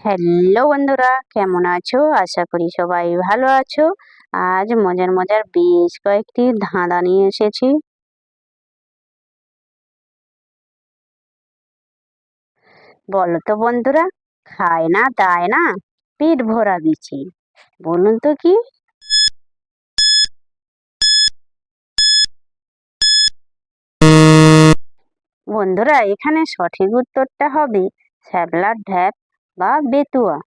Hello বন্ধুরা, কেমন আছো? আশা করি সবাই ভালো আছো। আজ মজার মজার বেশ কয়েকটি ধাঁধা নিয়ে এসেছি। বলো তো বন্ধুরা, খায় না দায় না, পেট ভরা বিচি, বলুন তো কি? বন্ধুরা, এখানে সঠিক উত্তরটা হবে শ্যাবলার ঢ্যাপ বা বেতুয়া।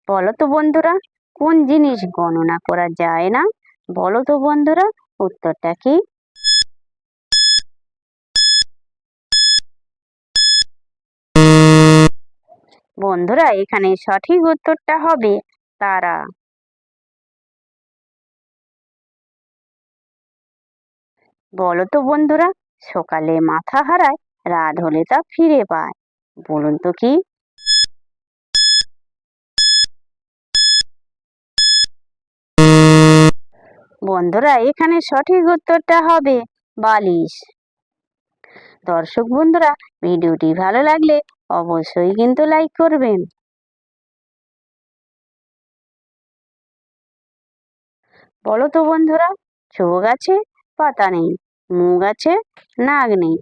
বলো তো বন্ধুরা, কোন জিনিস গণনা করা যায় না? বলো তো বন্ধুরা, উত্তরটা কি? বন্ধুরা, এখানে সঠিক উত্তরটা হবে তারা। বলো তো বন্ধুরা, সকালে মাথা হারায়, রাত হলে তা ফিরে পায়, বলুন তো কি? বন্ধুরা, এখানে সঠিক উত্তরটা হবে বালিশ। দর্শক বন্ধুরা, ভিডিওটি ভালো লাগলে অবশ্যই কিন্তু লাইক করবেন। বলো তো বন্ধুরা, চোখ আছে পাতা নেই, মুখ আছে নাক নেই,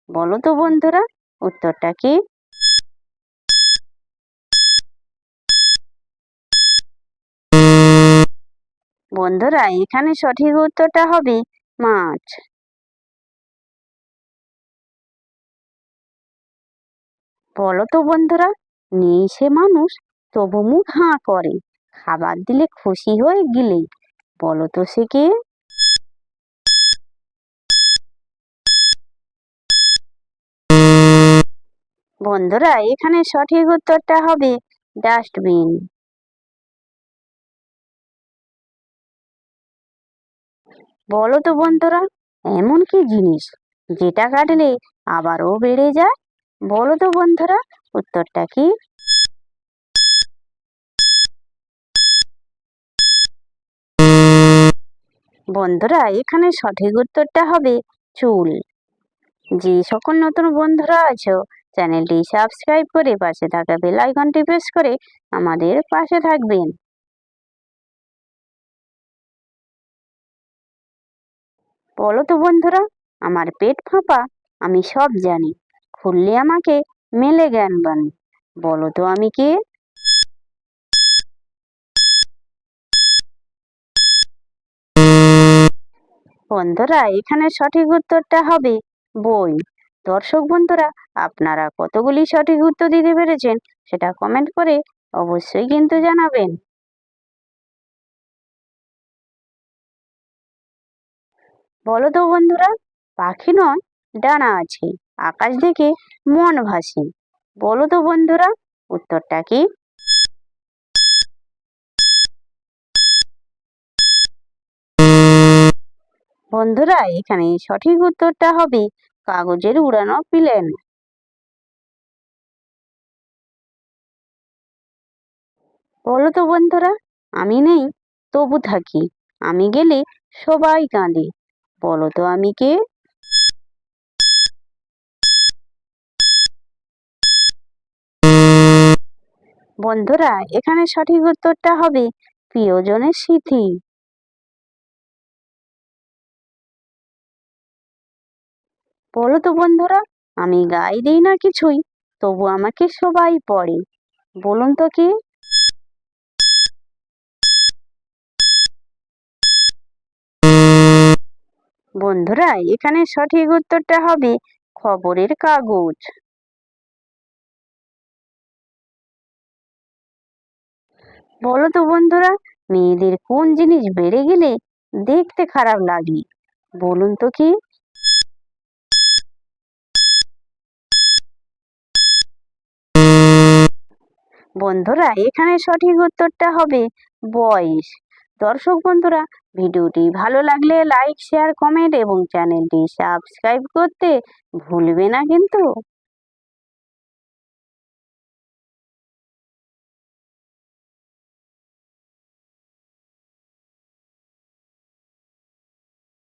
বলো তো বন্ধুরা, উত্তরটা কি? বন্ধুরা, এখানে সঠিক উত্তরটা হবে মাছ। বলো তো বন্ধুরা, নেই সে মানুষ, তবু মুখ হাঁ করে, খাবার দিলে খুশি হয়ে গিলে, বলো তো সে কে? বন্ধুরা, এখানে সঠিক উত্তরটা হবে ডাস্টবিন। বলো তো বন্ধুরা, এমন কি জিনিস যেটা কাটলে আবারও বেড়ে যায়? বলো তো বন্ধুরা, উত্তরটা কি? বন্ধুরা, এখানে সঠিক উত্তরটা হবে চুল। যে সকল নতুন বন্ধুরা আছো, চ্যানেলটি সাবস্ক্রাইব করে পাশে থাকা বেল আইকনটি প্রেস করে আমাদের পাশে থাকবেন। বলো তো বন্ধুরা, আমার পেট ফাঁপা, আমি সব জানি, খুললে আমাকে মেলে জ্ঞান বানি, বলো তো আমি কে? বন্ধুরা, এখানে সঠিক উত্তরটা হবে বই। দর্শক বন্ধুরা, আপনারা কতগুলি সঠিক উত্তর দিতে পেরেছেন সেটা কমেন্ট করে অবশ্যই কিন্তু জানাবেন। বলো তো বন্ধুরা, পাখি নয়, ডানা আছে, আকাশ দেখে মন ভাসে, বলো তো বন্ধুরা, উত্তরটা কি? বন্ধুরা, এখানে সঠিক উত্তরটা হবে কাগজের উড়ানো প্লেন। বলো তো বন্ধুরা, আমি নেই তবু থাকি, আমি গেলে সবাই কাঁদে, বলো তো আমি কে? বন্ধুরা, এখানে সঠিক উত্তরটা হবে প্রিয়জনের স্মৃতি। বলো তো বন্ধুরা, আমি গায়ে দিই না কিছুই, তবু আমাকে সবাই পড়ে, বলুন তো কি? বন্ধুরা, এখানে সঠিক উত্তরটা হবে খবরের কাগজ। বলো তো বন্ধুরা, মেয়েদের কোন জিনিস বেড়ে গেলে দেখতে খারাপ লাগে, বলুন তো কি? বন্ধুরা, এখানে সঠিক উত্তরটা হবে বয়স। দর্শক বন্ধুরা, ভিডিওটি ভালো লাগলে লাইক শেয়ার কমেন্ট এবং চ্যানেলটি সাবস্ক্রাইব করতে ভুলবে না কিন্তু।